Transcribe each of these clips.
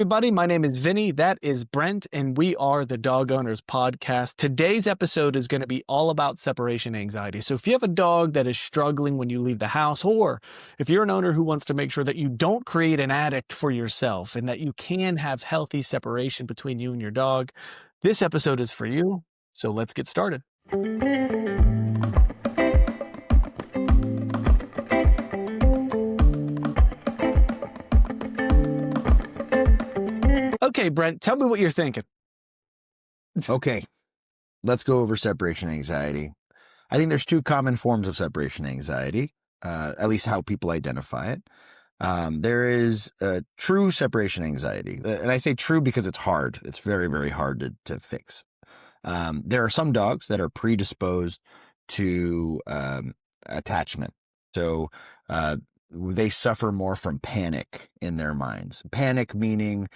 Everybody, my name is Vinnie. That is Brent, and we are the Dog Owners Podcast. Today's episode is going to be all about separation anxiety. So, if you have a dog that is struggling when you leave the house, or if you're an owner who wants to make sure that you don't create an addict for yourself and that you can have healthy separation between you and your dog, this episode is for you. So, let's get started. Okay, Brent, tell me what you're thinking. Okay, let's go over separation anxiety. I think there's two common forms of separation anxiety, at least how people identify it. There is true separation anxiety. And I say true because it's hard. It's very, very hard to fix. There are some dogs that are predisposed to attachment. So they suffer more from panic in their minds. Panic meaning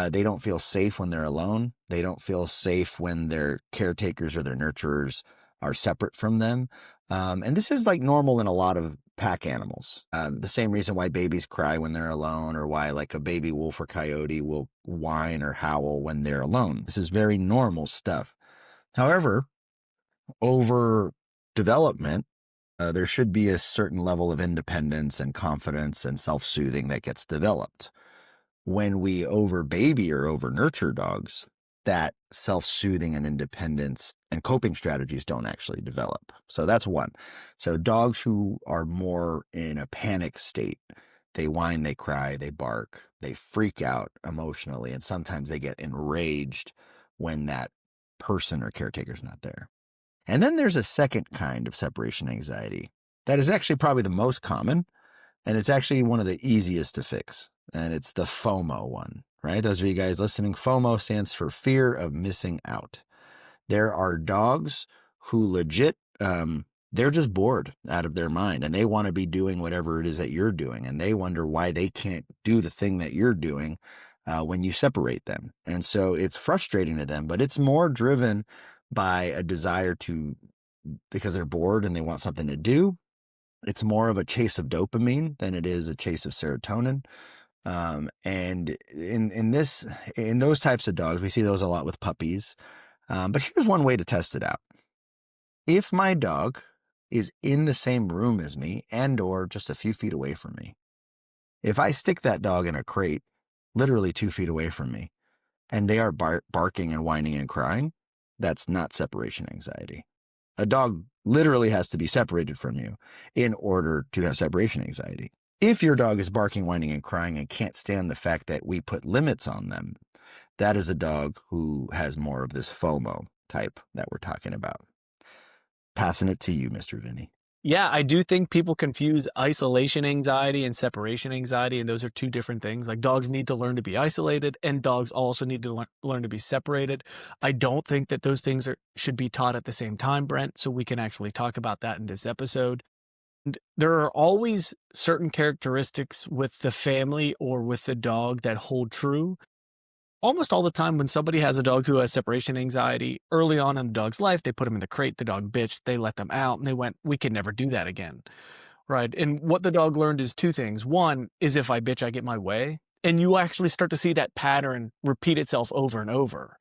they don't feel safe when they're alone. They don't feel safe when their caretakers or their nurturers are separate from them. And this is like normal in a lot of pack animals. The same reason why babies cry when they're alone, or why like a baby wolf or coyote will whine or howl when they're alone. This is very normal stuff. However, over development, there should be a certain level of independence and confidence and self-soothing that gets developed. When we over baby or over nurture dogs, that self-soothing and independence and coping strategies don't actually develop. So that's one. So dogs who are more in a panic state, they whine, they cry, they bark, they freak out emotionally, and sometimes they get enraged when that person or caretaker is not there. And then there's a second kind of separation anxiety that is actually probably the most common, and it's actually one of the easiest to fix. And it's the FOMO one, right? Those of you guys listening, FOMO stands for fear of missing out. There are dogs who legit, they're just bored out of their mind, and they want to be doing whatever it is that you're doing. And they wonder why they can't do the thing that you're doing when you separate them. And so it's frustrating to them, but it's more driven by a desire to, because they're bored and they want something to do. It's more of a chase of dopamine than it is a chase of serotonin. And in those types of dogs, we see those a lot with puppies. But here's one way to test it out. If my dog is in the same room as me and or just a few feet away from me, if I stick that dog in a crate, literally 2 feet away from me, and they are barking and whining and crying, that's not separation anxiety. A dog literally has to be separated from you in order to have separation anxiety. If your dog is barking, whining, and crying and can't stand the fact that we put limits on them, that is a dog who has more of this FOMO type that we're talking about. Passing it to you, Mr. Vinnie. Yeah, I do think people confuse isolation anxiety and separation anxiety, and those are two different things. Like dogs need to learn to be isolated, and dogs also need to learn to be separated. I don't think that those things should be taught at the same time, Brent, so we can actually talk about that in this episode. And there are always certain characteristics with the family or with the dog that hold true. Almost all the time when somebody has a dog who has separation anxiety, early on in the dog's life, they put him in the crate, the dog bitched, they let them out, and they went, we can never do that again, right? And what the dog learned is two things. One is if I bitch, I get my way. And you actually start to see that pattern repeat itself over and over,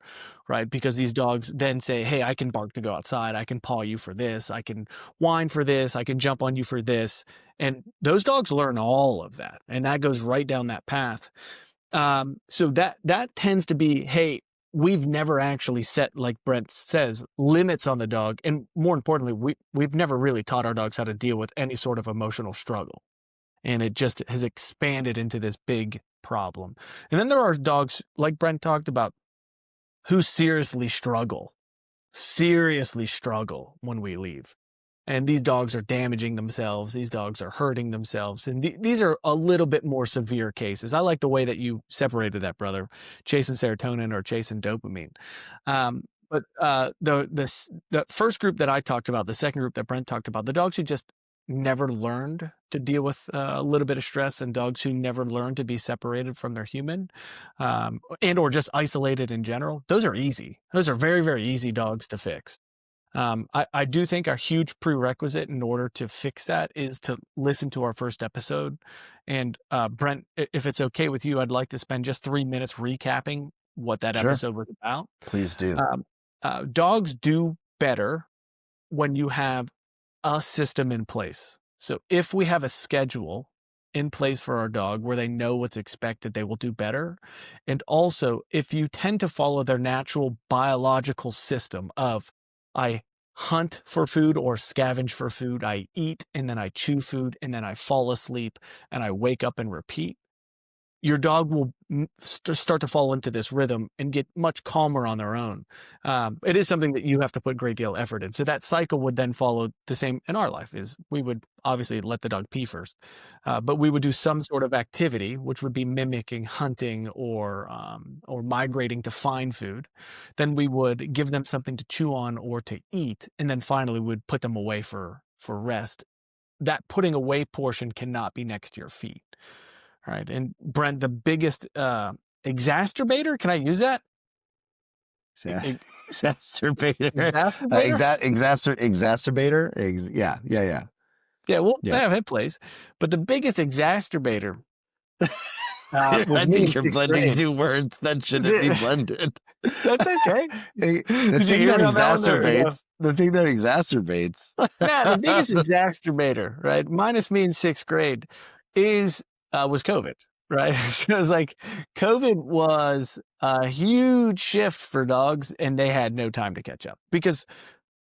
right? Because these dogs then say, hey, I can bark to go outside. I can paw you for this. I can whine for this. I can jump on you for this. And those dogs learn all of that. And that goes right down that path. So that tends to be, hey, we've never actually set, like Brent says, limits on the dog. And more importantly, we've never really taught our dogs how to deal with any sort of emotional struggle. And it just has expanded into this big problem. And then there are dogs, like Brent talked about, who seriously struggle when we leave. And these dogs are damaging themselves. These dogs are hurting themselves. And these are a little bit more severe cases. I like the way that you separated that, brother, chasing serotonin or chasing dopamine. But the first group that I talked about, the second group that Brent talked about, the dogs who just never learned to deal with a little bit of stress, and dogs who never learned to be separated from their human, and or just isolated in general, those are easy. Those are very, very easy dogs to fix. I do think a huge prerequisite in order to fix that is to listen to our first episode. And Brent, if it's okay with you, I'd like to spend just 3 minutes recapping what that Sure. episode was about. Please do. Um, Dogs do better when you have a system in place. So if we have a schedule in place for our dog where they know what's expected, they will do better. And also, if you tend to follow their natural biological system of I hunt for food or scavenge for food, I eat and then I chew food and then I fall asleep and I wake up and repeat, your dog will start to fall into this rhythm and get much calmer on their own. It is something that you have to put a great deal of effort in. So that cycle would then follow the same in our life. Is we would obviously let the dog pee first, but we would do some sort of activity, which would be mimicking hunting or migrating to find food. Then we would give them something to chew on or to eat, and then finally we'd put them away for rest. That putting away portion cannot be next to your feet. Right, and Brent, the biggest, exacerbator, can I use that? E e Exacerbator. exacerbator? Exacerbator. Yeah, yeah, yeah, Yeah, well, yeah. yeah, it plays, but the biggest exacerbator, was I me in think you're 6th blending grade. two words that shouldn't be blended. That's okay. The Did you thing hear that me on that one or no? exacerbates. Nah, the biggest exacerbator, right, minus me in 6th grade is, was COVID, right? So it was like, COVID was a huge shift for dogs, and they had no time to catch up because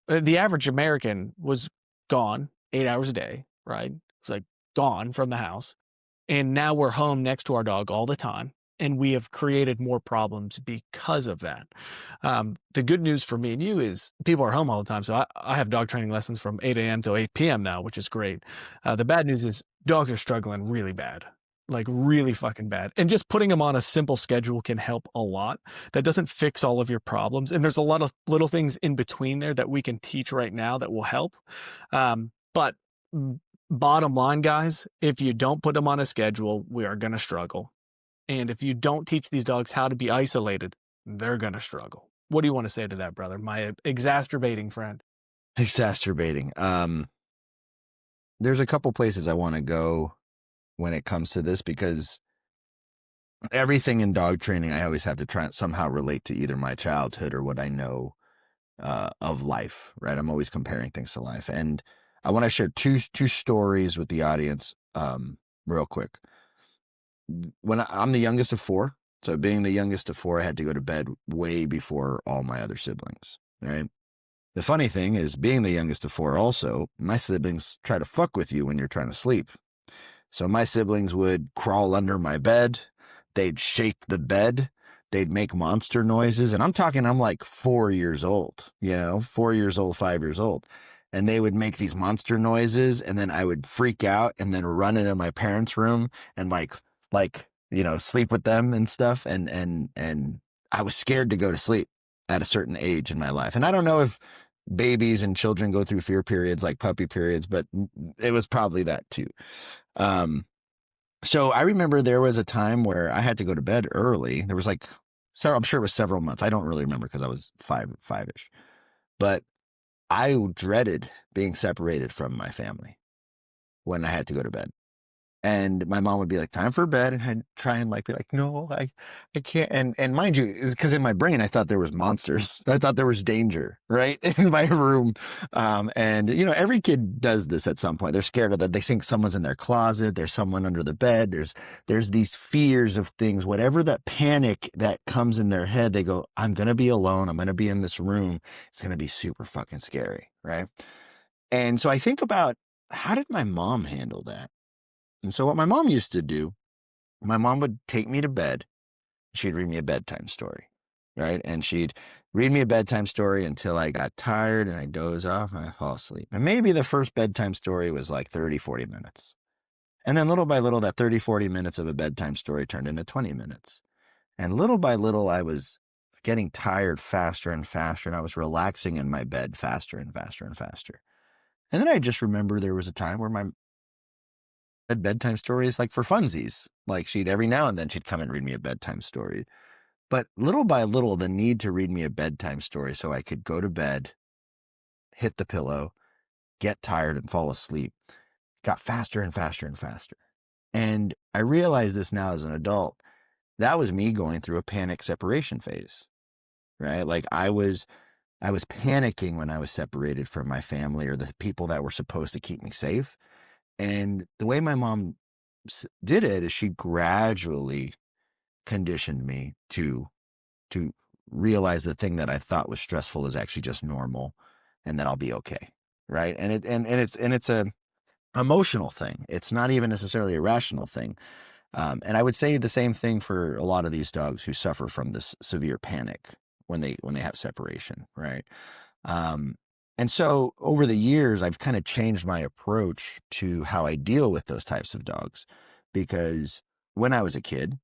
the average American was gone 8 hours a day, right? It's like gone from the house. And now we're home next to our dog all the time. And we have created more problems because of that. The good news for me and you is people are home all the time. So I have dog training lessons from 8 a.m. till 8 p.m. now, which is great. The bad news is dogs are struggling really bad, like really fucking bad. And just putting them on a simple schedule can help a lot. That doesn't fix all of your problems. And there's a lot of little things in between there that we can teach right now that will help. But bottom line, guys, if you don't put them on a schedule, we are going to struggle. And if you don't teach these dogs how to be isolated, they're going to struggle. What do you want to say to that, brother? My exacerbating friend. Exacerbating. There's a couple places I want to go when it comes to this because everything in dog training, I always have to try and somehow relate to either my childhood or what I know of life, right? I'm always comparing things to life. And I want to share two stories with the audience real quick. When I'm the youngest of four, so being the youngest of four, I had to go to bed way before all my other siblings, right? The funny thing is, being the youngest of four also, my siblings try to fuck with you when you're trying to sleep. So my siblings would crawl under my bed. They'd shake the bed. They'd make monster noises. And I'm like 4 years old, 4 years old, 5 years old. And they would make these monster noises. And then I would freak out and then run into my parents' room and sleep with them and stuff. And I was scared to go to sleep at a certain age in my life. And I don't know if babies and children go through fear periods like puppy periods, but it was probably that too. So I remember there was a time where I had to go to bed early. There was I'm sure it was several months. I don't really remember because I was five-ish, but I dreaded being separated from my family when I had to go to bed. And my mom would be like, time for bed. And I'd try and be like, no, I can't. And mind you, it's because in my brain, I thought there was monsters. I thought there was danger, right? In my room. And every kid does this at some point. They're scared of that. They think someone's in their closet. There's someone under the bed. There's these fears of things, whatever that panic that comes in their head, they go, I'm going to be alone. I'm going to be in this room. It's going to be super fucking scary. Right. And so I think about, how did my mom handle that? And so what my mom used to do, my mom would take me to bed. She'd read me a bedtime story, right? And she'd read me a bedtime story until I got tired and I doze off and I fall asleep. And maybe the first bedtime story was like 30, 40 minutes. And then little by little, that 30, 40 minutes of a bedtime story turned into 20 minutes. And little by little, I was getting tired faster and faster. And I was relaxing in my bed faster and faster and faster. And then I just remember there was a time where my bedtime stories like for funsies. Like every now and then she'd come and read me a bedtime story. But little by little, the need to read me a bedtime story so I could go to bed hit the pillow, get tired, and fall asleep got faster and faster and faster. And I realize this now as an adult. That was me going through a panic separation phase, right? Like I was panicking when I was separated from my family or the people that were supposed to keep me safe. And the way my mom did it is she gradually conditioned me to realize the thing that I thought was stressful is actually just normal and that I'll be okay. Right. And it's a emotional thing. It's not even necessarily a rational thing. And I would say the same thing for a lot of these dogs who suffer from this severe panic when they have separation, right? Um, and so over the years, I've kind of changed my approach to how I deal with those types of dogs, because when I was a kid,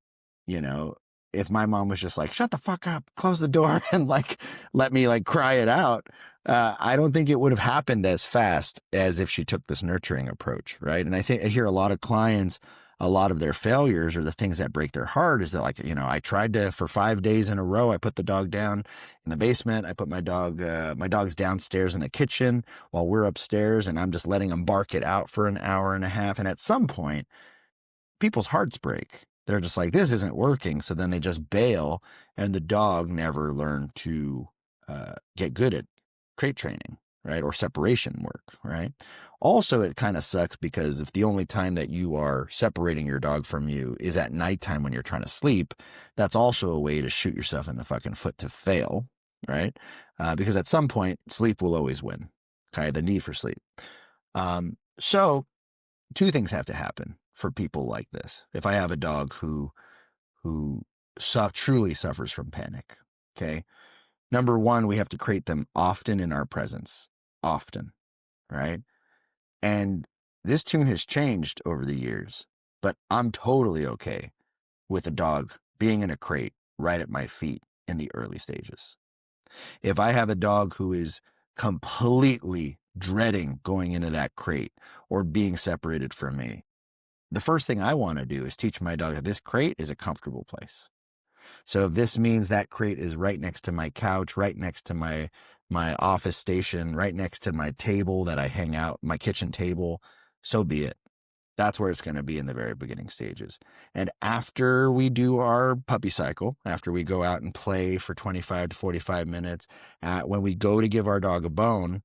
you know, if my mom was just like, shut the fuck up, close the door, and like let me like cry it out, I don't think it would have happened as fast as if she took this nurturing approach, right? And I think I hear a lot of clients, a lot of their failures or the things that break their heart is that, like, I tried to, for 5 days in a row, I put the dog down in the basement. I put my dog's downstairs in the kitchen while we're upstairs, and I'm just letting him bark it out for an hour and a half. And at some point, people's hearts break. They're just like, this isn't working. So then they just bail, and the dog never learned to get good at crate training, right? Or separation work, right? Also, it kind of sucks because if the only time that you are separating your dog from you is at nighttime when you're trying to sleep, that's also a way to shoot yourself in the fucking foot to fail, right? Because at some point, sleep will always win, okay? The need for sleep. So two things have to happen for people like this. If I have a dog who truly suffers from panic, okay? Number one, we have to crate them often in our presence, often, right? And this tune has changed over the years, but I'm totally okay with a dog being in a crate right at my feet in the early stages. If I have a dog who is completely dreading going into that crate or being separated from me, the first thing I want to do is teach my dog that this crate is a comfortable place. So if this means that crate is right next to my couch, right next to my office station, right next to my table that I hang out, my kitchen table, so be it. That's where it's going to be in the very beginning stages. And after we do our puppy cycle, after we go out and play for 25 to 45 minutes, when we go to give our dog a bone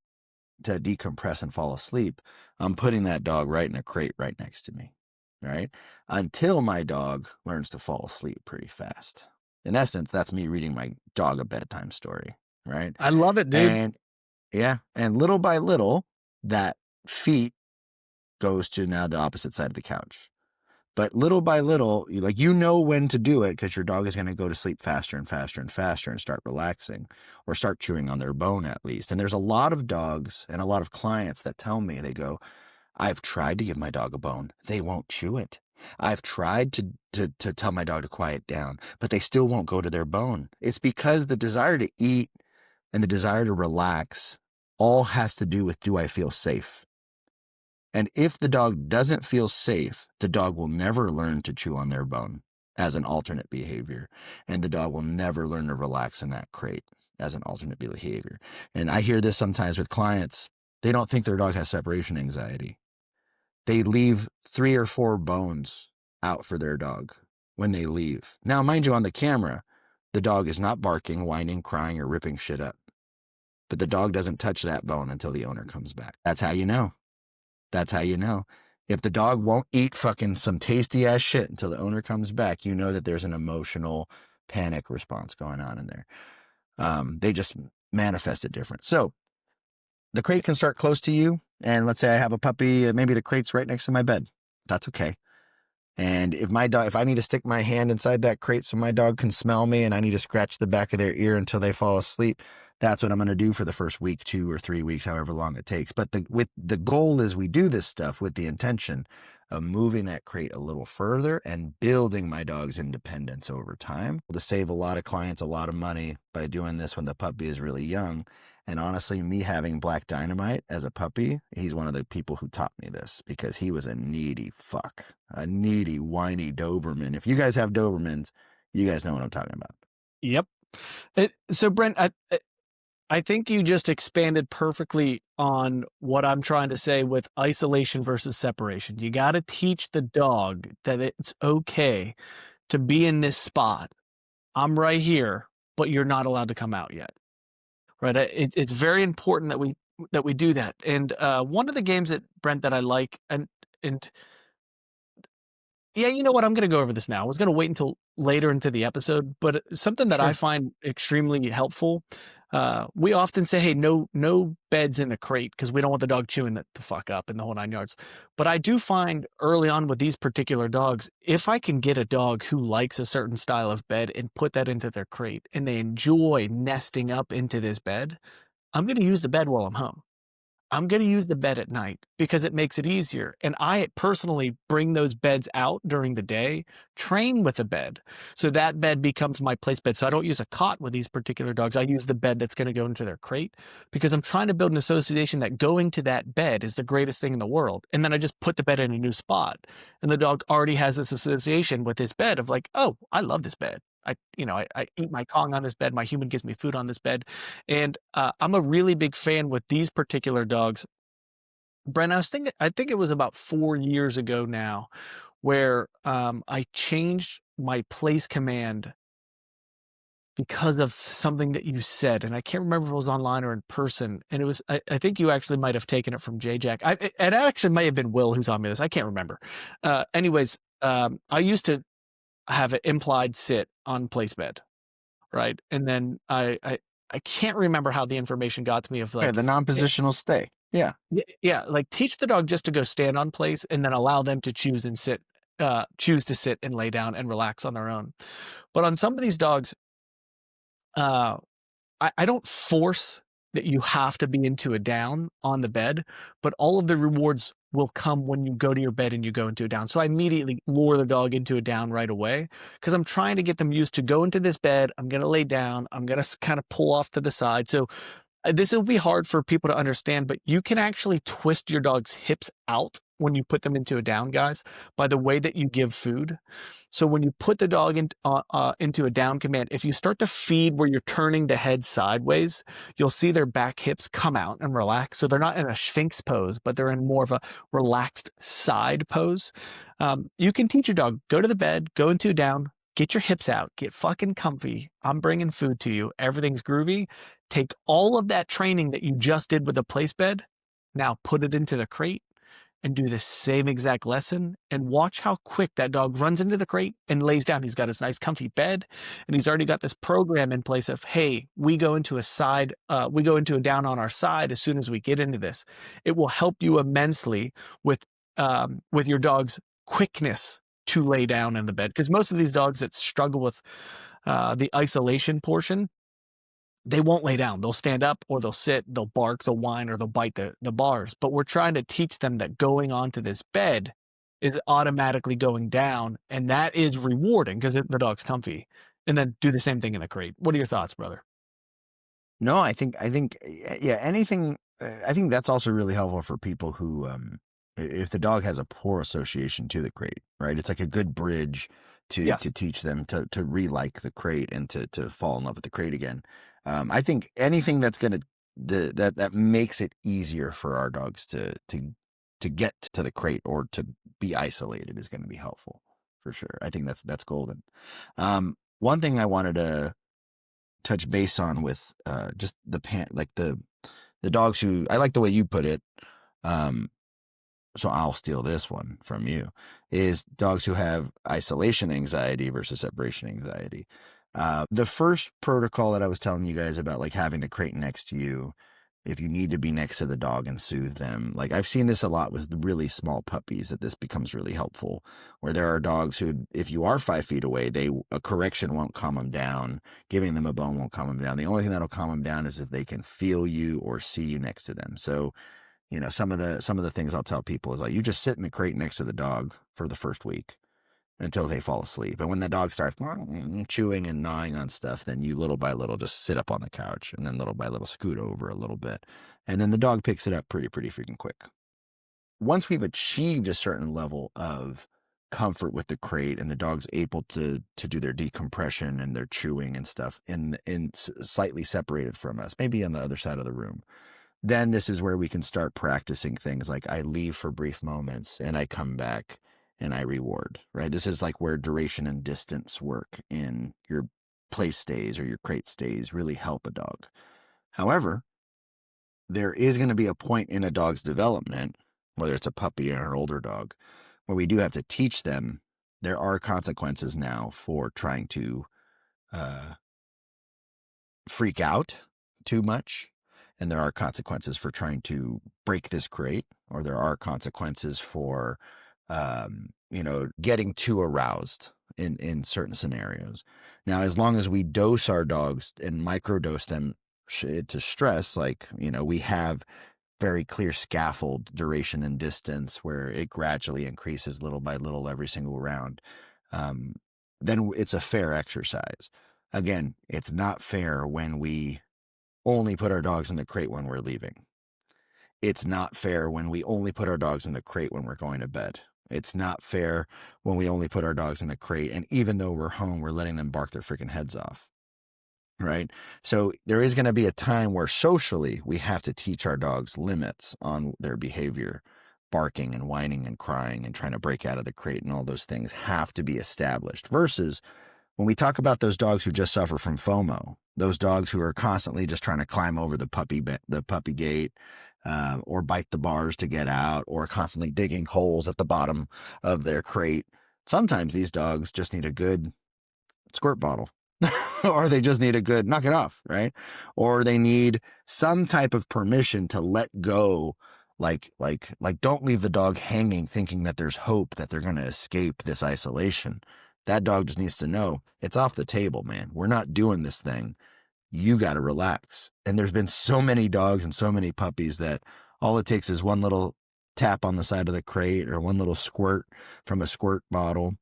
to decompress and fall asleep, I'm putting that dog right in a crate right next to me, right? Until my dog learns to fall asleep pretty fast. In essence, that's me reading my dog a bedtime story, right? I love it, dude. And yeah, and little by little, that feet goes to now the opposite side of the couch. But little by little, you know when to do it because your dog is going to go to sleep faster and faster and faster and start relaxing or start chewing on their bone at least. And there's a lot of dogs and a lot of clients that tell me, they go, I've tried to give my dog a bone. They won't chew it. I've tried to tell my dog to quiet down, but they still won't go to their bone. It's because the desire to eat and the desire to relax all has to do with, do I feel safe? And if the dog doesn't feel safe, the dog will never learn to chew on their bone as an alternate behavior. And the dog will never learn to relax in that crate as an alternate behavior. And I hear this sometimes with clients. They don't think their dog has separation anxiety. They leave 3 or 4 bones out for their dog when they leave. Now, mind you, on the camera, the dog is not barking, whining, crying, or ripping shit up. But the dog doesn't touch that bone until the owner comes back. That's how you know. That's how you know. If the dog won't eat fucking some tasty ass shit until the owner comes back, you know that there's an emotional panic response going on in there. They just manifest it different. So the crate can start close to you. And let's say I have a puppy, maybe the crate's right next to my bed. That's okay. And if I need to stick my hand inside that crate so my dog can smell me and I need to scratch the back of their ear until they fall asleep, that's what I'm going to do for the first week, 2 or 3 weeks, however long it takes. But the goal is we do this stuff with the intention of moving that crate a little further and building my dog's independence over time to save a lot of clients a lot of money by doing this when the puppy is really young. And honestly, me having Black Dynamite as a puppy, he's one of the people who taught me this because he was a needy fuck, a needy, whiny Doberman. If you guys have Dobermans, you guys know what I'm talking about. Yep. So Brent, I think you just expanded perfectly on what I'm trying to say with isolation versus separation. You gotta teach the dog that it's okay to be in this spot. I'm right here, but you're not allowed to come out yet, right? It's very important that we do that. And one of the games that Brent that I like, and yeah, you know what? I'm gonna go over this now. I was gonna wait until later into the episode, but something that I Sure. find extremely helpful, we often say, "Hey, no beds in the crate," because we don't want the dog chewing the fuck up and the whole 9 yards. But I do find early on with these particular dogs, if I can get a dog who likes a certain style of bed and put that into their crate, and they enjoy nesting up into this bed, I'm gonna use the bed while I'm home. I'm gonna use the bed at night because it makes it easier, and I personally bring those beds out during the day, train with a bed, so that bed becomes my place bed, so I don't use a cot with these particular dogs, I use the bed that's gonna go into their crate, because I'm trying to build an association that going to that bed is the greatest thing in the world, and then I just put the bed in a new spot, and the dog already has this association with this bed of like, "Oh, I love this bed. I eat my Kong on this bed, my human gives me food on this bed," and, I'm a really big fan with these particular dogs. Brent, I think it was about 4 years ago now where, I changed my place command because of something that you said, and I can't remember if it was online or in person, and it was I think you actually might have taken it from J-Jack. It actually may have been Will who taught me this, I can't remember. Anyways, I used to have an implied sit on place bed, right? And then I can't remember how the information got to me of Okay, like, the non-positional stay. Yeah. yeah, like teach the dog just to go stand on place and then allow them to choose to sit and lay down and relax on their own. But on some of these dogs, uh, I don't force that you have to be into a down on the bed, but all of the rewards will come when you go to your bed and you go into a down. So I immediately lure the dog into a down right away because I'm trying to get them used to go into this bed. I'm going to lay down. I'm going to kind of pull off to the side. So this will be hard for people to understand, but you can actually twist your dog's hips out when you put them into a down, guys, by the way that you give food. So when you put the dog into a down command, if you start to feed where you're turning the head sideways, you'll see their back hips come out and relax. So they're not in a sphinx pose, but they're in more of a relaxed side pose. You can teach your dog, go to the bed, go into a down, get your hips out, get fucking comfy. I'm bringing food to you. Everything's groovy. Take all of that training that you just did with the place bed, now put it into the crate and do the same exact lesson and watch how quick that dog runs into the crate and lays down. He's got his nice comfy bed and he's already got this program in place of, hey, we go into a down on our side as soon as we get into this. It will help you immensely with your dog's quickness to lay down in the bed. Because most of these dogs that struggle with the isolation portion, they won't lay down. They'll stand up or they'll sit, they'll bark, they'll whine, or they'll bite the bars. But we're trying to teach them that going onto this bed is automatically going down, and that is rewarding because the dog's comfy. And then do the same thing in the crate. What are your thoughts, brother? No, I think yeah, anything I think that's also really helpful for people who if the dog has a poor association to the crate, right? It's like a good bridge Yes. to teach them to re-like the crate and to fall in love with the crate again. I think anything that's gonna that makes it easier for our dogs to get to the crate or to be isolated is going to be helpful for sure. I think that's golden. One thing I wanted to touch base on with just like the dogs who I like the way you put it. Um, so I'll steal this one from you, is dogs who have isolation anxiety versus separation anxiety. The first protocol that I was telling you guys about, like having the crate next to you, if you need to be next to the dog and soothe them, like I've seen this a lot with really small puppies, that this becomes really helpful, where there are dogs who, if you are 5 feet away, a correction won't calm them down. Giving them a bone won't calm them down. The only thing that'll calm them down is if they can feel you or see you next to them. So, some of the things I'll tell people is like, you just sit in the crate next to the dog for the first week until they fall asleep. And when the dog starts chewing and gnawing on stuff, then you little by little just sit up on the couch and then little by little scoot over a little bit. And then the dog picks it up pretty freaking quick. Once we've achieved a certain level of comfort with the crate and the dog's able to do their decompression and their chewing and stuff in slightly separated from us, maybe on the other side of the room, then this is where we can start practicing things like I leave for brief moments and I come back and I reward, right? This is like where duration and distance work in your place stays or your crate stays really help a dog. However, there is going to be a point in a dog's development, whether it's a puppy or an older dog, where we do have to teach them there are consequences now for trying to uh, freak out too much. And there are consequences for trying to break this crate, or there are consequences for, getting too aroused in certain scenarios. Now, as long as we dose our dogs and microdose them to stress, like, we have very clear scaffold duration and distance where it gradually increases little by little every single round, um, then it's a fair exercise. Again, it's not fair when we only put our dogs in the crate when we're leaving. It's not fair when we only put our dogs in the crate when we're going to bed. It's not fair when we only put our dogs in the crate, and even though we're home, we're letting them bark their freaking heads off. Right. So there is going to be a time where socially we have to teach our dogs limits on their behavior. Barking and whining and crying and trying to break out of the crate and all those things have to be established. Versus when we talk about those dogs who just suffer from FOMO, those dogs who are constantly just trying to climb over the puppy gate, or bite the bars to get out, or constantly digging holes at the bottom of their crate. Sometimes these dogs just need a good squirt bottle. Or they just need a good knock it off, right? Or they need some type of permission to let go, like don't leave the dog hanging thinking that there's hope that they're going to escape this isolation. That dog just needs to know it's off the table, man. We're not doing this thing. You got to relax. And there's been so many dogs and so many puppies that all it takes is one little tap on the side of the crate or one little squirt from a squirt bottle.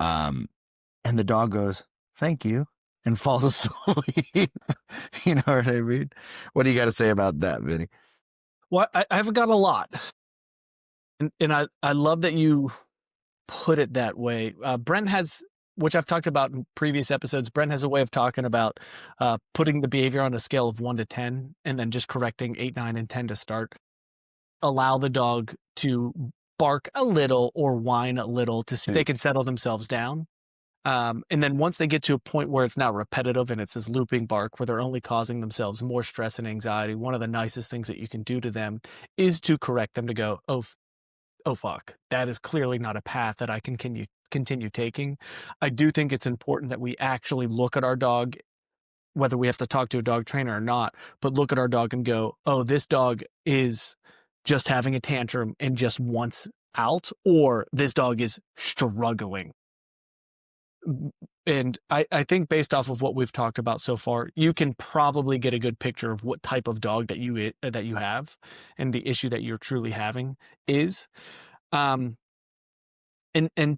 And the dog goes, thank you, and falls asleep. You know what I mean? What do you got to say about that, Vinny? Well, I haven't got a lot. And I love that you put it that way. Brent has, which I've talked about in previous episodes, Brent has a way of talking about putting the behavior on a scale of 1 to 10 and then just correcting 8, 9, and 10 to start. Allow the dog to bark a little or whine a little to see if they can settle themselves down. And then once they get to a point where it's not repetitive and it's this looping bark where they're only causing themselves more stress and anxiety, one of the nicest things that you can do to them is to correct them to go, oh fuck, that is clearly not a path that I can continue taking. I do think it's important that we actually look at our dog, whether we have to talk to a dog trainer or not, but look at our dog and go, oh, this dog is just having a tantrum and just wants out, or this dog is struggling. And I think based off of what we've talked about so far, you can probably get a good picture of what type of dog that you have and the issue that you're truly having is. And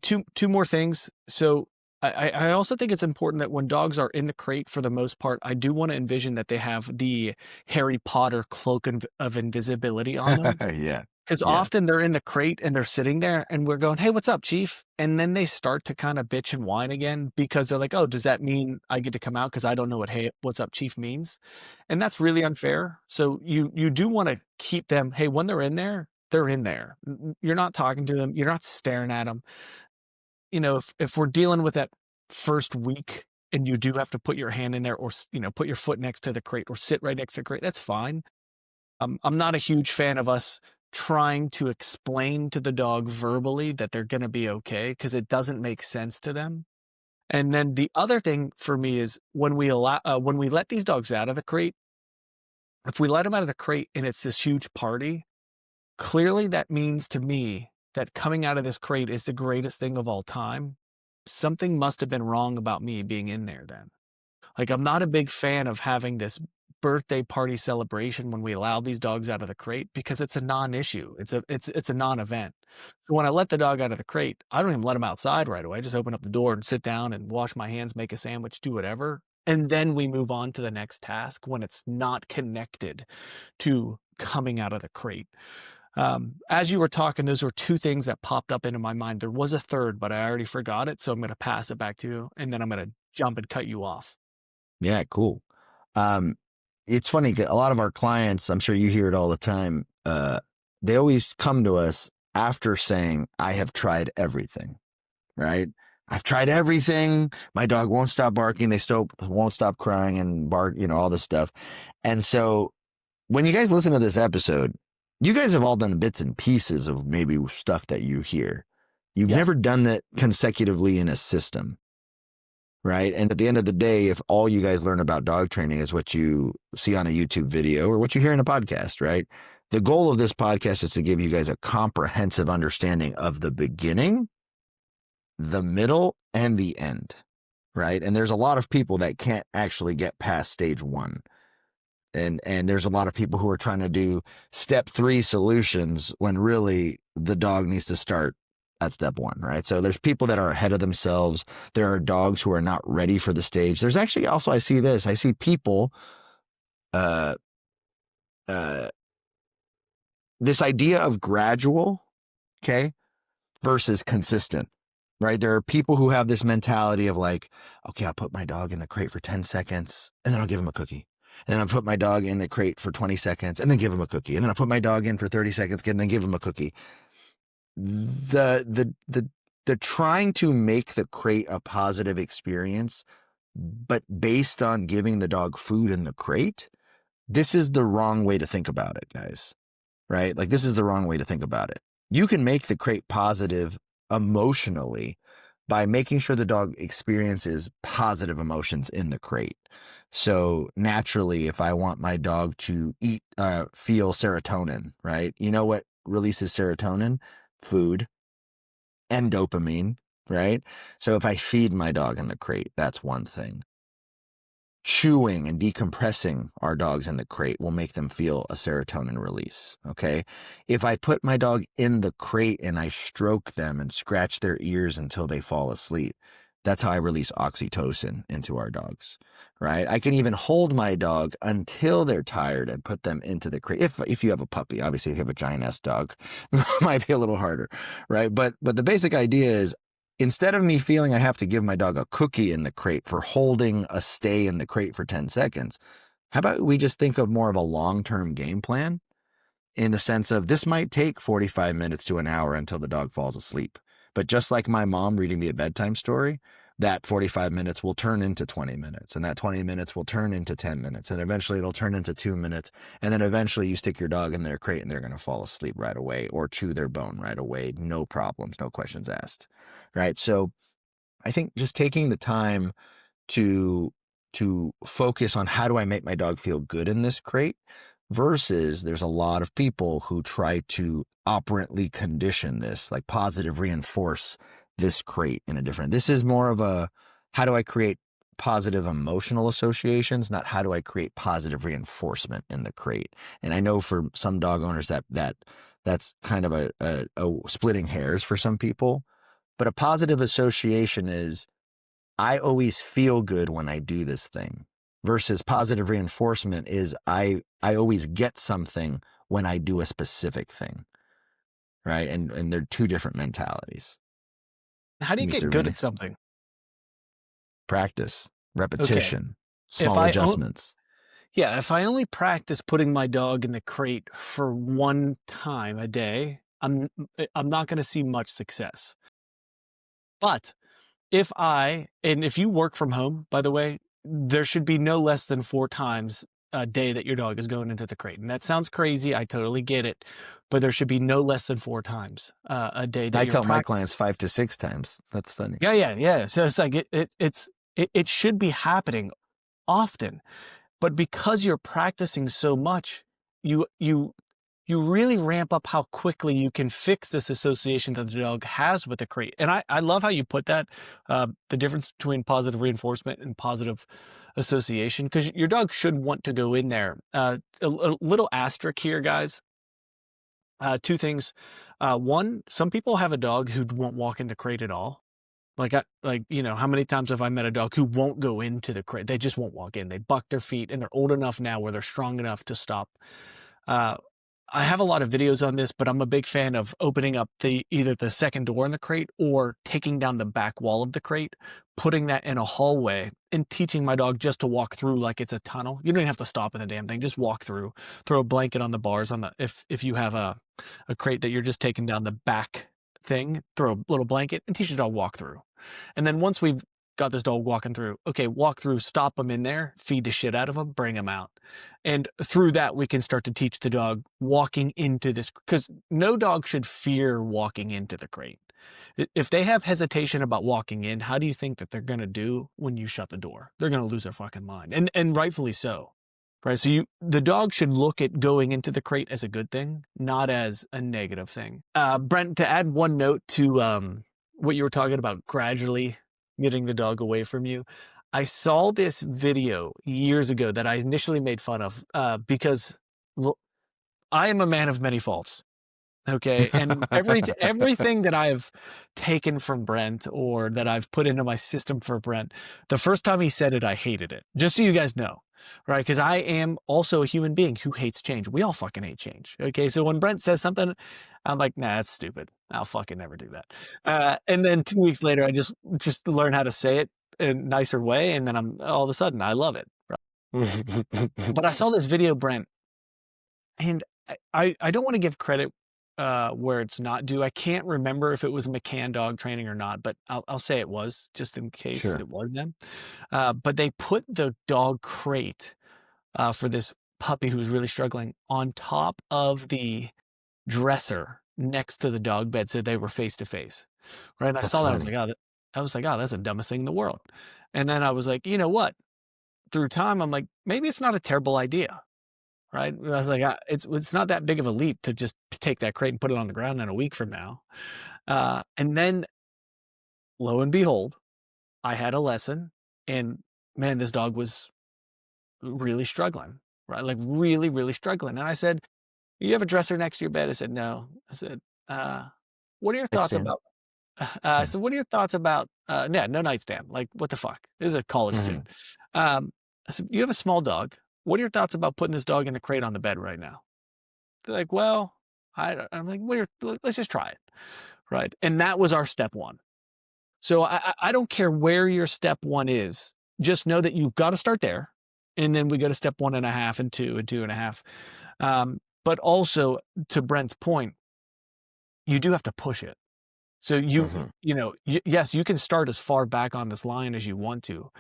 two more things. So I also think it's important that when dogs are in the crate, for the most part, I do want to envision that they have the Harry Potter cloak of invisibility on them. Yeah. Because Yeah. often they're in the crate and they're sitting there and we're going, hey, what's up, chief? And then they start to kind of bitch and whine again because they're like, oh, does that mean I get to come out? Because I don't know what, hey, what's up, chief means. And that's really unfair. So you do want to keep them, hey, when they're in there, they're in there. You're not talking to them. You're not staring at them. You know, if we're dealing with that first week and you do have to put your hand in there or, put your foot next to the crate or sit right next to the crate, that's fine. I'm not a huge fan of us trying to explain to the dog verbally that they're going to be okay because it doesn't make sense to them. And then the other thing for me is when we let these dogs out of the crate, if we let them out of the crate and it's this huge party, clearly that means to me that coming out of this crate is the greatest thing of all time. Something must have been wrong about me being in there then. Like, I'm not a big fan of having this birthday party celebration when we allow these dogs out of the crate because it's a non-issue. It's a non-event. So when I let the dog out of the crate, I don't even let him outside right away. I just open up the door and sit down and wash my hands, make a sandwich, do whatever. And then we move on to the next task when it's not connected to coming out of the crate. As you were talking, those were two things that popped up into my mind. There was a third, but I already forgot it, so I'm gonna pass it back to you, and then I'm gonna jump and cut you off. Yeah, cool. Um, it's funny, a lot of our clients, I'm sure you hear it all the time, they always come to us after saying, I have tried everything, right? I've tried everything. My dog won't stop barking. They still won't stop crying and bark, all this stuff. And so when you guys listen to this episode, you guys have all done bits and pieces of maybe stuff that you hear. You've Yes. never done that consecutively in a system, right? And at the end of the day, if all you guys learn about dog training is what you see on a YouTube video or what you hear in a podcast, right? The goal of this podcast is to give you guys a comprehensive understanding of the beginning, the middle, and the end, right? And there's a lot of people that can't actually get past stage one. And there's a lot of people who are trying to do step 3 solutions when really the dog needs to start at step 1, right? So there's people that are ahead of themselves. There are dogs who are not ready for the stage. There's actually also, I see people, uh, uh, this idea of gradual, okay, versus consistent, right? There are people who have this mentality of like, okay, I'll put my dog in the crate for 10 seconds and then I'll give him a cookie. And then I'll put my dog in the crate for 20 seconds and then give him a cookie. And then I'll put my dog in for 30 seconds and then give him a cookie. The trying to make the crate a positive experience, but based on giving the dog food in the crate, this is the wrong way to think about it, guys, right? Like, this is the wrong way to think about it. You can make the crate positive emotionally by making sure the dog experiences positive emotions in the crate. So naturally, if I want my dog to feel serotonin, right? You know what releases serotonin? Food and dopamine, right? So if I feed my dog in the crate, that's one thing. Chewing and decompressing our dogs in the crate will make them feel a serotonin release. Okay. If I put my dog in the crate and I stroke them and scratch their ears until they fall asleep, that's how I release oxytocin into our dogs, right? I can even hold my dog until they're tired and put them into the crate. If you have a puppy, obviously if you have a giant ass dog, it might be a little harder, right? But the basic idea is, instead of me feeling I have to give my dog a cookie in the crate for holding a stay in the crate for 10 seconds, how about we just think of more of a long-term game plan in the sense of this might take 45 minutes to an hour until the dog falls asleep. But just like my mom reading me a bedtime story, that 45 minutes will turn into 20 minutes, and that 20 minutes will turn into 10 minutes, and eventually it'll turn into 2 minutes. And then eventually you stick your dog in their crate and they're going to fall asleep right away or chew their bone right away. No problems, no questions asked. Right. So I think just taking the time to focus on how do I make my dog feel good in this crate versus there's a lot of people who try to operantly condition this, like positive reinforce this crate in a different. This is more of a how do I create positive emotional associations, not how do I create positive reinforcement in the crate. And I know for some dog owners that's kind of a splitting hairs for some people, but a positive association is I always feel good when I do this thing versus positive reinforcement is I always get something when I do a specific thing, right? And they're two different mentalities. How do you Mr. get good Vinny, at something? practice, Okay. repetition, If small I adjustments. Yeah, if I only practice putting my dog in the crate for one time a day, I'm not gonna see much success. But if you work from home, by the way, there should be no less than 4 times a day that your dog is going into the crate, and that sounds crazy, I totally get it, but there should be no less than 4 times, a day that I you're tell my prac clients 5 to 6 times. That's funny. Yeah, yeah, yeah, so it's like it should be happening often. But because you're practicing so much, you you you really ramp up how quickly you can fix this association that the dog has with the crate. And I love how you put that, the difference between positive reinforcement and positive association, because your dog should want to go in there. A little asterisk here, guys. Two things. One, some people have a dog who won't walk in the crate at all. How many times have I met a dog who won't go into the crate? They just won't walk in. They buck their feet, and they're old enough now where they're strong enough to stop. Uh, I have a lot of videos on this, but I'm a big fan of opening up either the second door in the crate or taking down the back wall of the crate, putting that in a hallway and teaching my dog just to walk through like it's a tunnel. You don't even have to stop in the damn thing, just walk through. Throw a blanket on the bars on the if you have a crate that you're just taking down the back thing, throw a little blanket and teach the dog walk through. And then once we've got this dog walking through, okay, walk through, stop them in there, feed the shit out of them, bring them out. And through that, we can start to teach the dog walking into this, because no dog should fear walking into the crate. If they have hesitation about walking in, how do you think that they're going to do when you shut the door? They're going to lose their fucking mind, and rightfully so. Right. So the dog should look at going into the crate as a good thing, not as a negative thing. Brent, to add one note to what you were talking about, gradually getting the dog away from you. I saw this video years ago that I initially made fun of because I am a man of many faults. Okay, and everything that I've taken from Brent or that I've put into my system for Brent, the first time he said it, I hated it. Just so you guys know, right? Because I am also a human being who hates change. We all fucking hate change. Okay, so when Brent says something, I'm like, nah, that's stupid. I'll fucking never do that. And then 2 weeks later, I just learn how to say it in a nicer way, and then I'm all of a sudden I love it. But I saw this video, Brent, and I don't wanna give credit, where it's not due. I can't remember if it was McCann dog training or not, but I'll say it was, just in case Sure. it was them. But they put the dog crate, for this puppy who was really struggling on top of the dresser next to the dog bed, so they were face to face, right? And I That's saw that, funny. I was like, "Oh, that's the dumbest thing in the world." And then I was like, "You know what?" Through time, I'm like, "Maybe it's not a terrible idea." Right? I was like, it's not that big of a leap to just take that crate and put it on the ground in a week from now. And then lo and behold, I had a lesson and man, this dog was really struggling, right? Like really, really struggling. And I said, you have a dresser next to your bed? I said, no. I said, what are your thoughts Nightstand. about, I said, what are your thoughts about, yeah, no nightstand. Like what the fuck? This is a college Mm-hmm. student. I said, you have a small dog. What are your thoughts about putting this dog in the crate on the bed right now? They're like, "Well, I'm like, "Well, let's just try it." Right? And that was our step 1. So I don't care where your step 1 is, just know that you've gotta start there, and then we go to step 1.5 and 2 and 2.5. But also to Brent's point, you do have to push it. So Mm-hmm. you know, yes, you can start as far back on this line as you want to,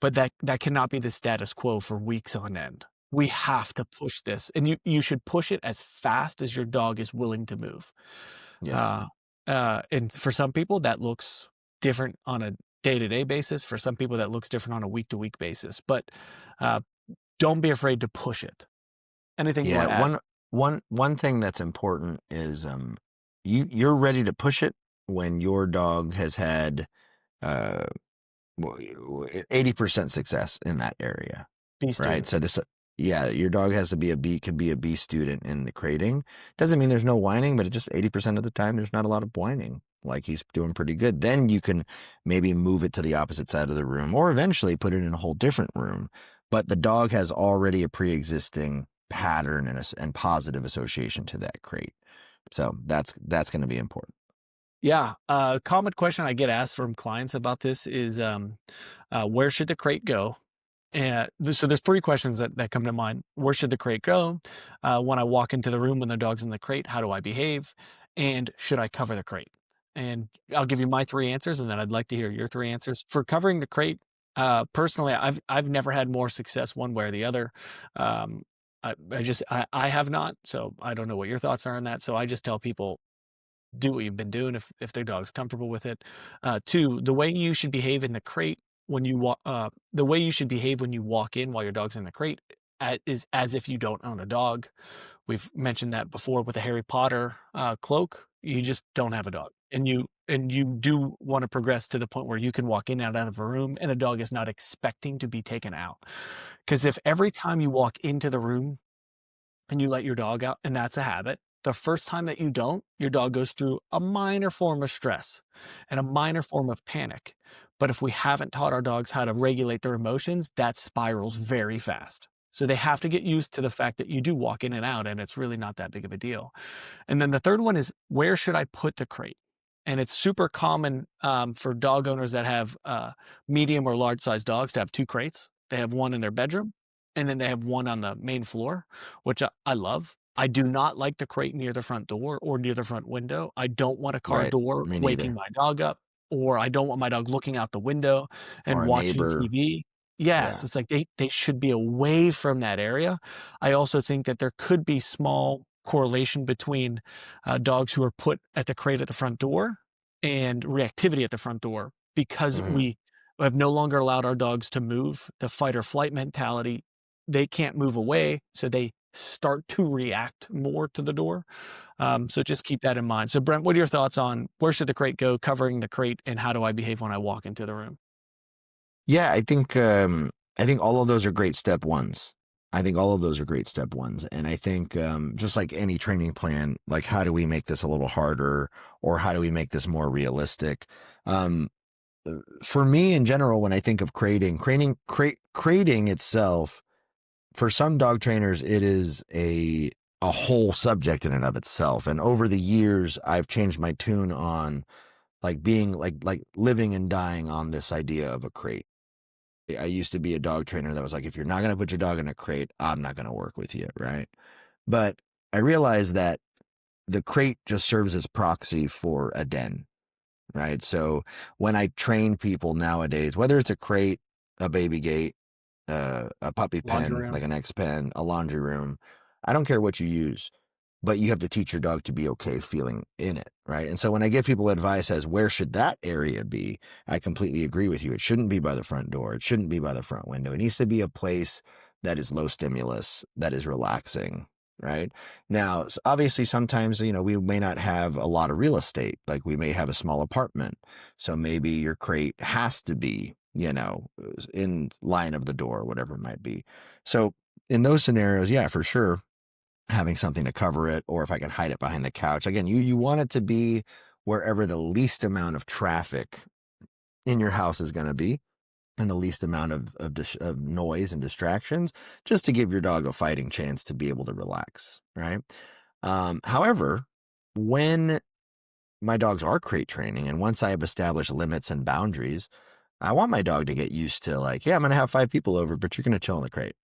but that cannot be the status quo for weeks on end. We have to push this, and you should push it as fast as your dog is willing to move. Yes. Uh, and for some people, that looks different on a day-to-day basis. For some people, that looks different on a week-to-week basis. But uh, don't be afraid to push it. Anything you Yeah. want to add? One thing that's important is you're ready to push it when your dog has had uh 80% success in that area, Be right? student. So yeah, your dog has to be could be a B student in the crating. Doesn't mean there's no whining, but it just 80% of the time, there's not a lot of whining. Like he's doing pretty good. Then you can maybe move it to the opposite side of the room or eventually put it in a whole different room. But the dog has already a pre-existing pattern and positive association to that crate. So that's going to be important. Yeah. Common question I get asked from clients about this is, where should the crate go? And so there's 3 questions that come to mind. Where should the crate go? When I walk into the room when the dog's in the crate, how do I behave? And should I cover the crate? And I'll give you my 3 answers, and then I'd like to hear your 3 answers. For covering the crate, personally, I've never had more success one way or the other. Um, I have not, so I don't know what your thoughts are on that. So I just tell people do what you've been doing if their dog's comfortable with it. 2, the way you should behave in the crate when you walk, the way you should behave when you walk in while your dog's in the crate is as if you don't own a dog. We've mentioned that before with the Harry Potter cloak. You just don't have a dog, and you do want to progress to the point where you can walk in and out of a room, and a dog is not expecting to be taken out. Because if every time you walk into the room and you let your dog out, and that's a habit. The first time that you don't, your dog goes through a minor form of stress and a minor form of panic. But if we haven't taught our dogs how to regulate their emotions, that spirals very fast. So they have to get used to the fact that you do walk in and out, and it's really not that big of a deal. And then the third one is, where should I put the crate? And it's super common for dog owners that have medium or large size dogs to have two crates. They have one in their bedroom, and then they have one on the main floor, which I love. I do not like the crate near the front door or near the front window. I don't want a car Right. door Me waking neither. my dog up, or I don't want my dog looking out the window and Or a watching neighbor. TV. Yes, Yeah. it's like they should be away from that area. I also think that there could be small correlation between dogs who are put at the crate at the front door and reactivity at the front door because Mhm. we have no longer allowed our dogs to move. The fight or flight mentality, they can't move away, so they start to react more to the door. So just keep that in mind. So, Brent, what are your thoughts on where should the crate go, covering the crate, and how do I behave when I walk into the room? Yeah, I think all of those are great step ones. I think all of those are great step ones. And I think just like any training plan, like how do we make this a little harder or how do we make this more realistic? Um, for me in general, when I think of crating itself, for some dog trainers, it is a whole subject in and of itself. And over the years, I've changed my tune on like being like living and dying on this idea of a crate. I used to be a dog trainer that was like, if you're not going to put your dog in a crate, I'm not going to work with you. Right. But I realized that the crate just serves as proxy for a den. Right. So when I train people nowadays, whether it's a crate, a baby gate, a puppy Laundry pen, room. like an X pen, a laundry room, I don't care what you use, but you have to teach your dog to be okay feeling in it, right? And so when I give people advice as where should that area be, I completely agree with you. It shouldn't be by the front door. It shouldn't be by the front window. It needs to be a place that is low stimulus, that is relaxing, right? Now, obviously, sometimes, we may not have a lot of real estate. Like we may have a small apartment. So maybe your crate has to be, in line of the door, whatever it might be. So in those scenarios, yeah, for sure having something to cover it, or if I can hide it behind the couch. Again, you want it to be wherever the least amount of traffic in your house is going to be and the least amount of noise and distractions, just to give your dog a fighting chance to be able to relax, right? However, when my dogs are crate training and once I have established limits and boundaries, I want my dog to get used to like, yeah, I'm going to have 5 people over, but you're going to chill in the crate,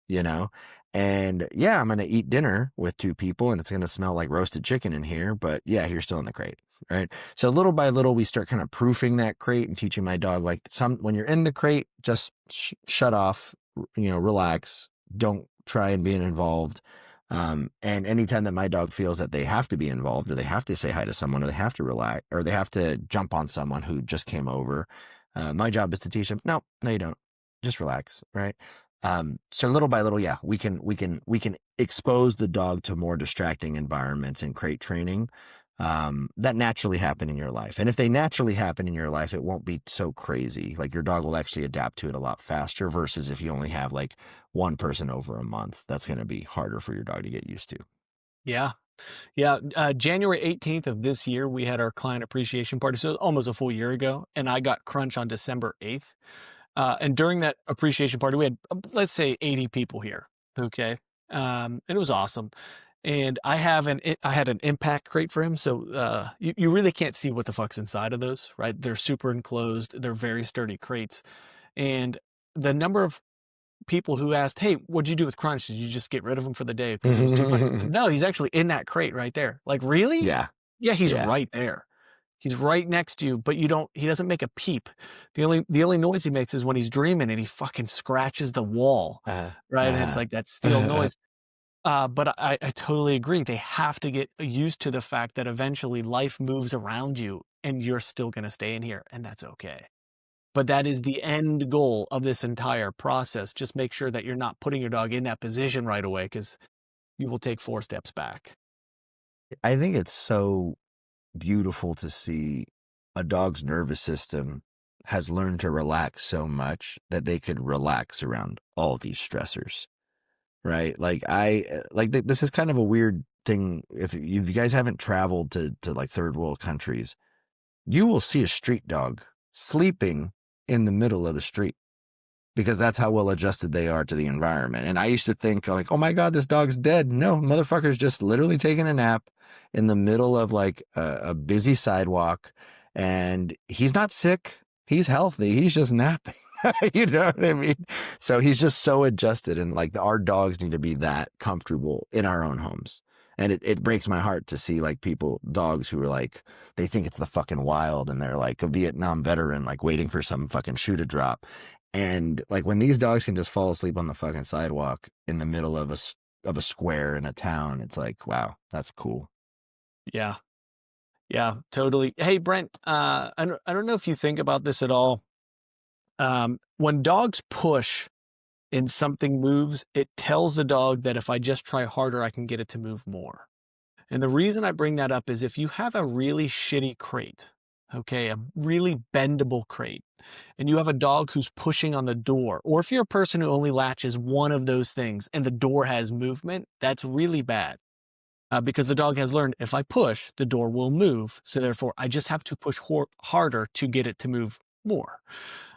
you know? And yeah, I'm going to eat dinner with 2 people and it's going to smell like roasted chicken in here, but yeah, you're still in the crate. Right. So little by little, we start kind of proofing that crate and teaching my dog, like when you're in the crate, just shut off, relax. Don't try and be involved. And anytime that my dog feels that they have to be involved or they have to say hi to someone or they have to relax or they have to jump on someone who just came over, my job is to teach them, no, you don't. Just relax. Right. So little by little, yeah, we can expose the dog to more distracting environments and crate training that naturally happen in your life. And if they naturally happen in your life, it won't be so crazy. Like your dog will actually adapt to it a lot faster versus if you only have like one person over a month, that's going to be harder for your dog to get used to. Yeah. Yeah, January 18th of this year, we had our client appreciation party, so almost a full year ago, and I got crunch on December 8th. And during that appreciation party, we had, let's say 80 people here, okay? And it was awesome. And I had an impact crate for him, so, you really can't see what the fuck's inside of those, right? They're super enclosed, they're very sturdy crates, and the number of people who asked, "Hey, what'd you do with Crunch? Did you just get rid of him for the day because it was too much?" I said, "No, he's actually in that crate right there." Like, "Really?" Yeah. "Yeah, he's Yeah. right there. He's right next to you, but he doesn't make a peep. The only noise he makes is when he's dreaming and he fucking scratches the wall, Uh, right? And it's uh, like that steel noise." But I totally agree. They have to get used to the fact that eventually life moves around you and you're still gonna stay in here, and that's okay. But that is the end goal of this entire process. Just make sure that you're not putting your dog in that position right away, because you will take 4 steps back. I think it's so beautiful to see a dog's nervous system has learned to relax so much that they could relax around all these stressors. Right. Like this is kind of a weird thing. If you guys haven't traveled to like third world countries, you will see a street dog sleeping in the middle of the street. because that's how well adjusted they are to the environment. And I used to think like, oh my God, this dog's dead. No, motherfucker's just literally taking a nap in the middle of like a busy sidewalk, and he's not sick. He's healthy. He's just napping. You know what I mean? So he's just so adjusted, and like our dogs need to be that comfortable in our own homes. And it breaks my heart to see like dogs who are like, they think it's the fucking wild, and they're like a Vietnam veteran, like waiting for some fucking shoe to drop. And like when these dogs can just fall asleep on the fucking sidewalk in the middle of a square in a town, it's like, wow, that's cool. Yeah. Yeah, totally. Hey, Brent, I don't know if you think about this at all. When dogs push and something moves, it tells the dog that if I just try harder, I can get it to move more. And the reason I bring that up is if you have a really shitty crate, okay, a really bendable crate, and you have a dog who's pushing on the door, or if you're a person who only latches one of those things and the door has movement, that's really bad. Because the dog has learned if I push, the door will move. So therefore, I just have to push harder to get it to move more.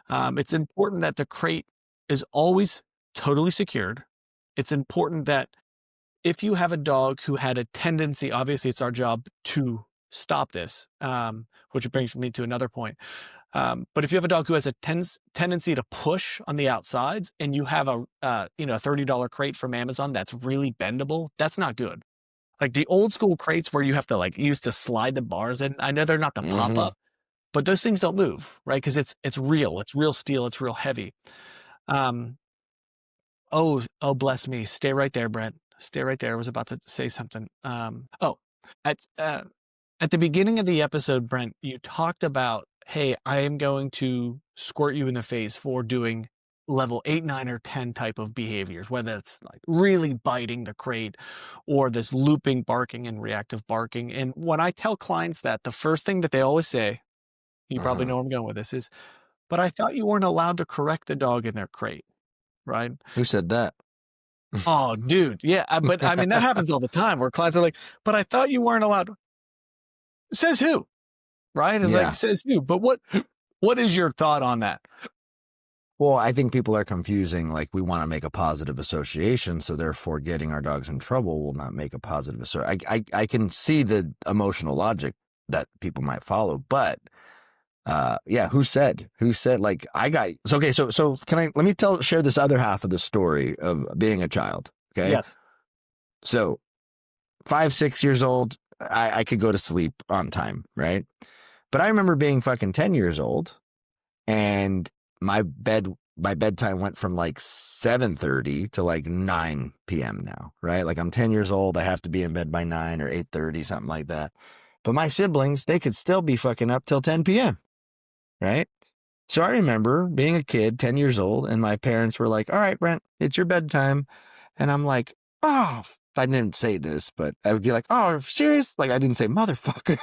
It's important that the crate is always totally secured. It's important that if you have a dog who had a tendency, obviously it's our job to stop this, which brings me to another point. But if you have a dog who has a tendency to push on the outsides, and you have a $30 crate from Amazon that's really bendable, that's not good. Like the old school crates where you have to like use to slide the bars in. I know they're not the pop Mm-hmm. up, but those things don't move, right? Because it's real steel, it's real heavy. Um, oh, bless me. Stay right there, Brent. Stay right there. I was about to say something. At at the beginning of the episode, Brent, you talked about, hey, I am going to squirt you in the face for doing level 8, 9, or 10 type of behaviors, whether it's like really biting the crate or this looping barking and reactive barking. And when I tell clients that, the first thing that they always say, you probably Uh-huh. know where I'm going with this, is, but I thought you weren't allowed to correct the dog in their crate, right? Who said that? Oh, dude, yeah, but I mean, that happens all the time where clients are like, but I thought you weren't allowed. Says who? Right? It's like, Yeah. says who? But what is your thought on that? Well, I think people are confusing. Like we want to make a positive association, so therefore getting our dogs in trouble will not make a positive association. I can see the emotional logic that people might follow, but yeah, who said like I got so okay, so can I let me share this other half of the story of being a child. Okay. Yes. So 5, 6 years old, I could go to sleep on time, right? But I remember being fucking 10 years old, and my bedtime went from like 7:30 to like 9 p.m. now, right? Like I'm 10 years old, I have to be in bed by 9 or 8:30, something like that. But my siblings, they could still be fucking up till 10 p.m., right? So I remember being a kid, 10 years old, and my parents were like, all right, Brent, it's your bedtime. And I'm like, oh, I didn't say this, but I would be like, oh, serious? Like I didn't say motherfucker.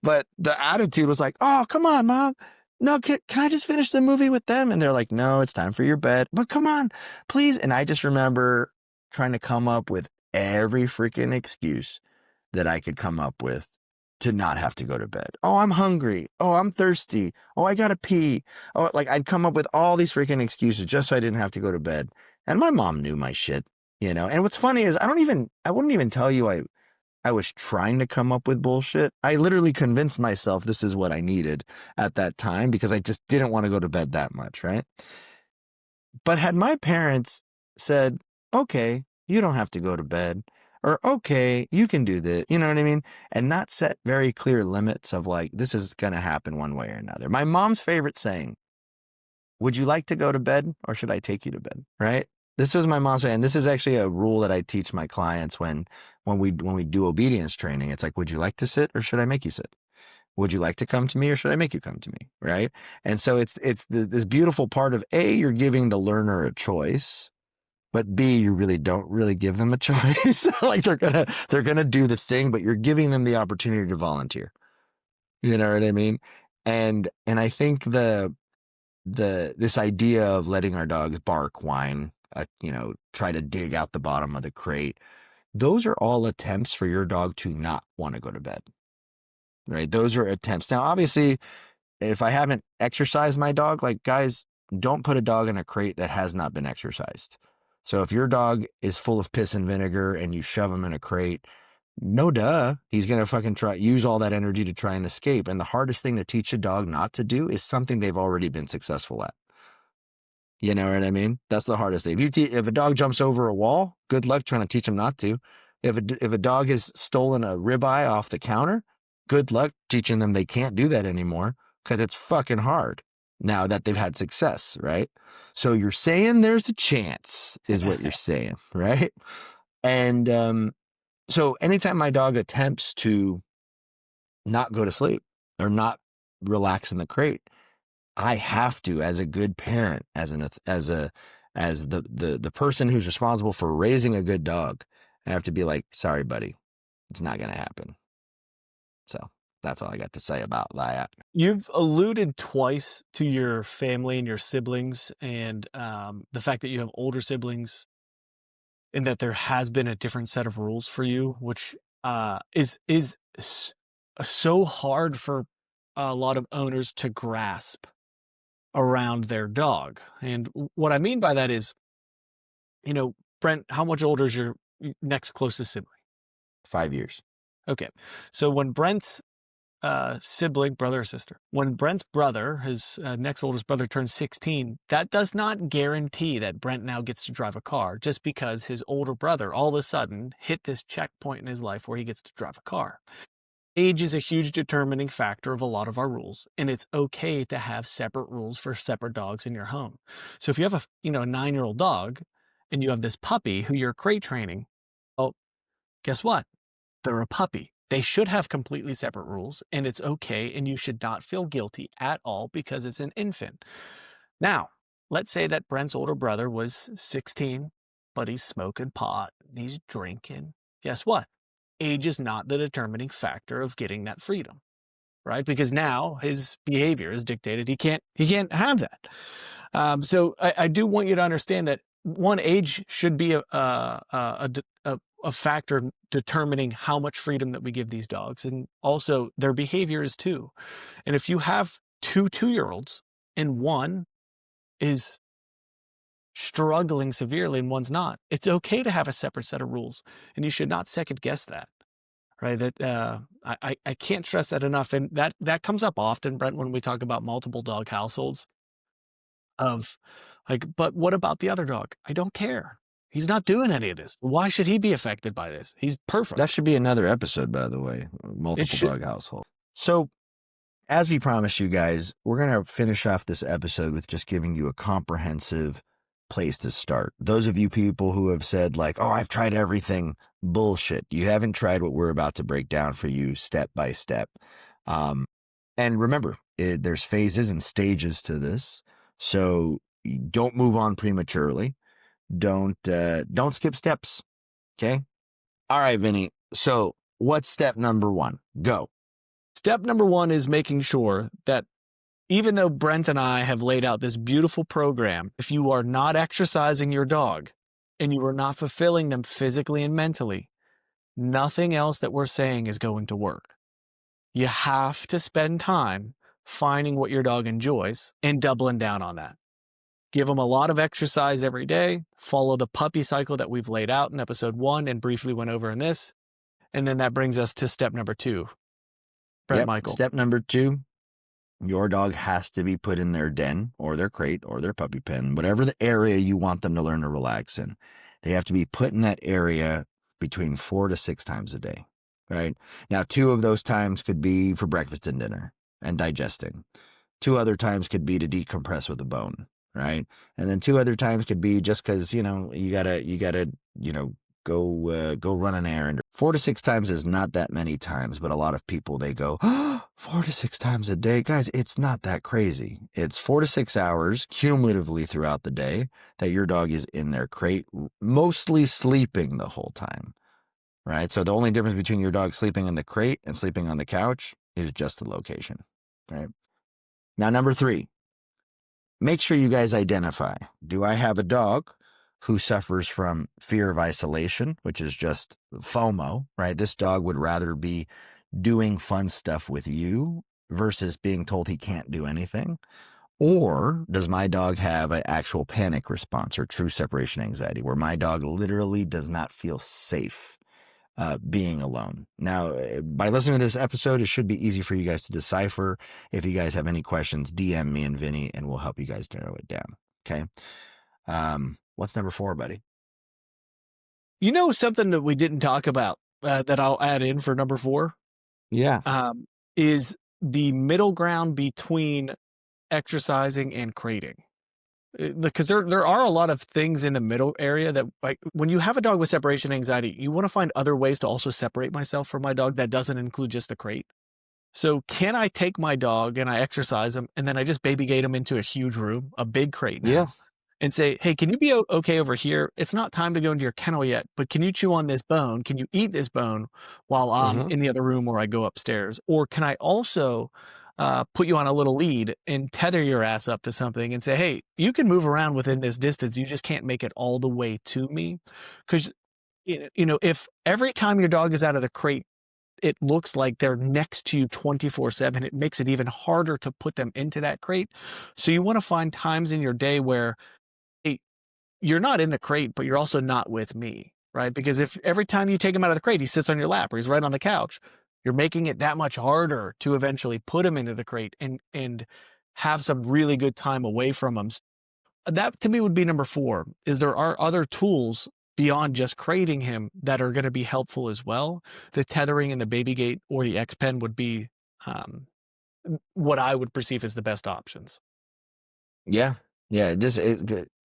But the attitude was like, oh, come on, mom. No, can I just finish the movie with them? And they're like, no, it's time for your bed. But come on, please. And I just remember trying to come up with every freaking excuse that I could come up with to not have to go to bed. Oh, I'm hungry. Oh, I'm thirsty. Oh, I gotta pee. Oh, like I'd come up with all these freaking excuses just so I didn't have to go to bed. And my mom knew my shit, you know. And what's funny is I wouldn't even tell you I was trying to come up with bullshit. I literally convinced myself this is what I needed at that time because I just didn't want to go to bed that much, right? But had my parents said, okay, you don't have to go to bed, or okay, you can do this, you know what I mean? And not set very clear limits of like, this is going to happen one way or another. My mom's favorite saying, would you like to go to bed or should I take you to bed? Right? This was my mom's way. And this is actually a rule that I teach my clients when we do obedience training. It's like, would you like to sit or should I make you sit? Would you like to come to me or should I make you come to me? Right. And so this beautiful part of A, you're giving the learner a choice, but B, you really don't really give them a choice. Like they're gonna do the thing, but you're giving them the opportunity to volunteer. You know what I mean? And I think this idea of letting our dogs bark, whine, try to dig out the bottom of the crate, those are all attempts for your dog to not want to go to bed. Right? Those are attempts. Now, obviously, if I haven't exercised my dog, like guys, don't put a dog in a crate that has not been exercised. So if your dog is full of piss and vinegar and you shove him in a crate, no duh, he's going to fucking use all that energy to try and escape. And the hardest thing to teach a dog not to do is something they've already been successful at. You know what I mean? That's the hardest thing. If a dog jumps over a wall, good luck trying to teach him not to. If a dog has stolen a ribeye off the counter, good luck teaching them they can't do that anymore, because it's fucking hard now that they've had success, right? So you're saying there's a chance, is what you're saying, right? And so anytime my dog attempts to not go to sleep or not relax in the crate, I have to, as a good parent, as the person who's responsible for raising a good dog, I have to be like, sorry, buddy, it's not going to happen. So that's all I got to say about that. You've alluded twice to your family and your siblings, and the fact that you have older siblings, and that there has been a different set of rules for you, which is so hard for a lot of owners to grasp around their dog. And what I mean by that is, Brent, how much older is your next closest sibling? 5 years. Okay. So when Brent's sibling, brother or sister, when Brent's brother, his next oldest brother, turns 16, that does not guarantee that Brent now gets to drive a car just because his older brother all of a sudden hit this checkpoint in his life where he gets to drive a car. Age is a huge determining factor of a lot of our rules, and it's okay to have separate rules for separate dogs in your home. So if you have a 9-year-old dog and you have this puppy who you're crate training, well, guess what? They're a puppy. They should have completely separate rules, and it's okay, and you should not feel guilty at all because it's an infant. Now, let's say that Brent's older brother was 16, but he's smoking pot and he's drinking. Guess what? Age is not the determining factor of getting that freedom, right? Because now his behavior is dictated. He can't have that. So I do want you to understand that one, age should be a factor determining how much freedom that we give these dogs, and also their behavior is too. And if you have two 2-year-olds and one is struggling severely and one's not, it's okay to have a separate set of rules, and you should not second guess that. Right. That I can't stress that enough. And that comes up often, Brent, when we talk about multiple dog households of like, but what about the other dog? I don't care. He's not doing any of this. Why should he be affected by this? He's perfect. That should be another episode, by the way, multiple dog household. So as we promised you guys, we're going to finish off this episode with just giving you a comprehensive place to start. Those of you people who have said like, oh, I've tried everything, bullshit. You haven't tried what we're about to break down for you step by step. And remember, there's phases and stages to this. So don't move on prematurely. Don't skip steps. Okay. All right, Vinny. So what's step number 1? Go. Step number 1 is making sure that even though Brent and I have laid out this beautiful program, if you are not exercising your dog and you are not fulfilling them physically and mentally, nothing else that we're saying is going to work. You have to spend time finding what your dog enjoys and doubling down on that. Give them a lot of exercise every day. Follow the puppy cycle that we've laid out in episode 1 and briefly went over in this. And then that brings us to step number 2. Brent, Michael. Step number 2, your dog has to be put in their den or their crate or their puppy pen, whatever the area you want them to learn to relax in. They have to be put in that area between 4 to 6 times a day, right? Now, 2 of those times could be for breakfast and dinner and digesting. 2 other times could be to decompress with a bone, right? And then 2 other times could be just because, you gotta, go run an errand. 4 to 6 times is not that many times, but a lot of people, they go, 4 to 6 times a day. Guys, it's not that crazy. It's 4 to 6 hours cumulatively throughout the day that your dog is in their crate, mostly sleeping the whole time, right? So the only difference between your dog sleeping in the crate and sleeping on the couch is just the location, right? Now, number 3, make sure you guys identify, do I have a dog who suffers from fear of isolation, which is just FOMO, right? This dog would rather be doing fun stuff with you versus being told he can't do anything. Or does my dog have an actual panic response or true separation anxiety where my dog literally does not feel safe being alone? Now, by listening to this episode, it should be easy for you guys to decipher. If you guys have any questions, DM me and Vinny, and we'll help you guys narrow it down. Okay. What's number 4, buddy? You know, something that we didn't talk about that I'll add in for number 4 Yeah. um, is the middle ground between exercising and crating. Because there are a lot of things in the middle area that, like, when you have a dog with separation anxiety, you want to find other ways to also separate myself from my dog that doesn't include just the crate. So can I take my dog and I exercise him and then I just baby gate him into a huge room, a big crate Yeah. now, and say, "Hey, can you be okay over here? It's not time to go into your kennel yet, but can you chew on this bone? Can you eat this bone while I'm Mm-hmm. in the other room or I go upstairs? Or can I also put you on a little lead and tether your ass up to something and say, hey, you can move around within this distance. You just can't make it all the way to me." Because, if every time your dog is out of the crate, it looks like they're next to you 24/7, it makes it even harder to put them into that crate. So you want to find times in your day where, hey, you're not in the crate, but you're also not with me, right? Because if every time you take him out of the crate, he sits on your lap or he's right on the couch, you're making it that much harder to eventually put him into the crate and have some really good time away from him. That to me would be number 4, is there are other tools beyond just crating him that are gonna be helpful as well. The tethering and the baby gate or the X pen would be, um, what I would perceive as the best options. Yeah. Yeah.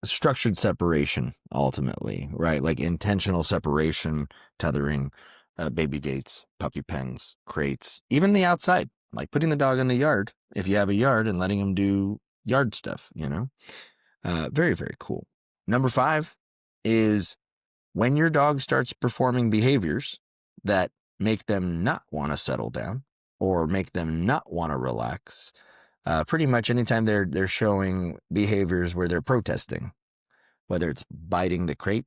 Structured separation, ultimately, right? Like intentional separation, tethering, baby gates, puppy pens, crates, even the outside, like putting the dog in the yard if you have a yard and letting him do yard stuff. Very, very cool. Number 5 is when your dog starts performing behaviors that make them not want to settle down or make them not want to relax. Pretty much anytime they're showing behaviors where they're protesting, whether it's biting the crate,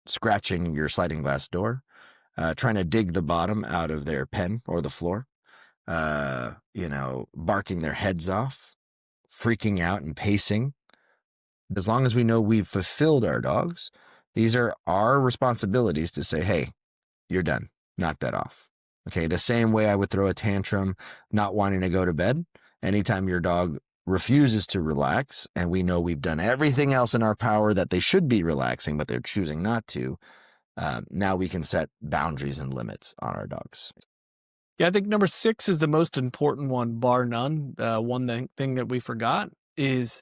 scratching your sliding glass door, trying to dig the bottom out of their pen or the floor, barking their heads off, freaking out and pacing. As long as we know we've fulfilled our dogs, these are our responsibilities to say, hey, you're done. Knock that off. Okay. The same way I would throw a tantrum not wanting to go to bed. Anytime your dog refuses to relax and we know we've done everything else in our power that they should be relaxing, but they're choosing not to, now we can set boundaries and limits on our dogs. Yeah, I think number 6 is the most important one, bar none. One thing that we forgot is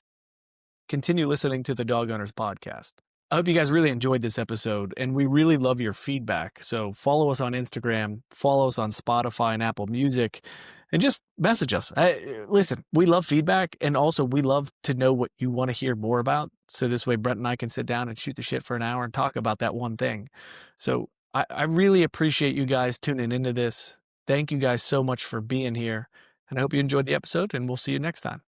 continue listening to the Dog Owners Podcast. I hope you guys really enjoyed this episode, and we really love your feedback. So follow us on Instagram, follow us on Spotify and Apple Music, and just message us. Listen, we love feedback, and also we love to know what you want to hear more about. So this way, Brent and I can sit down and shoot the shit for an hour and talk about that one thing. So I really appreciate you guys tuning into this. Thank you guys so much for being here, and I hope you enjoyed the episode, and we'll see you next time.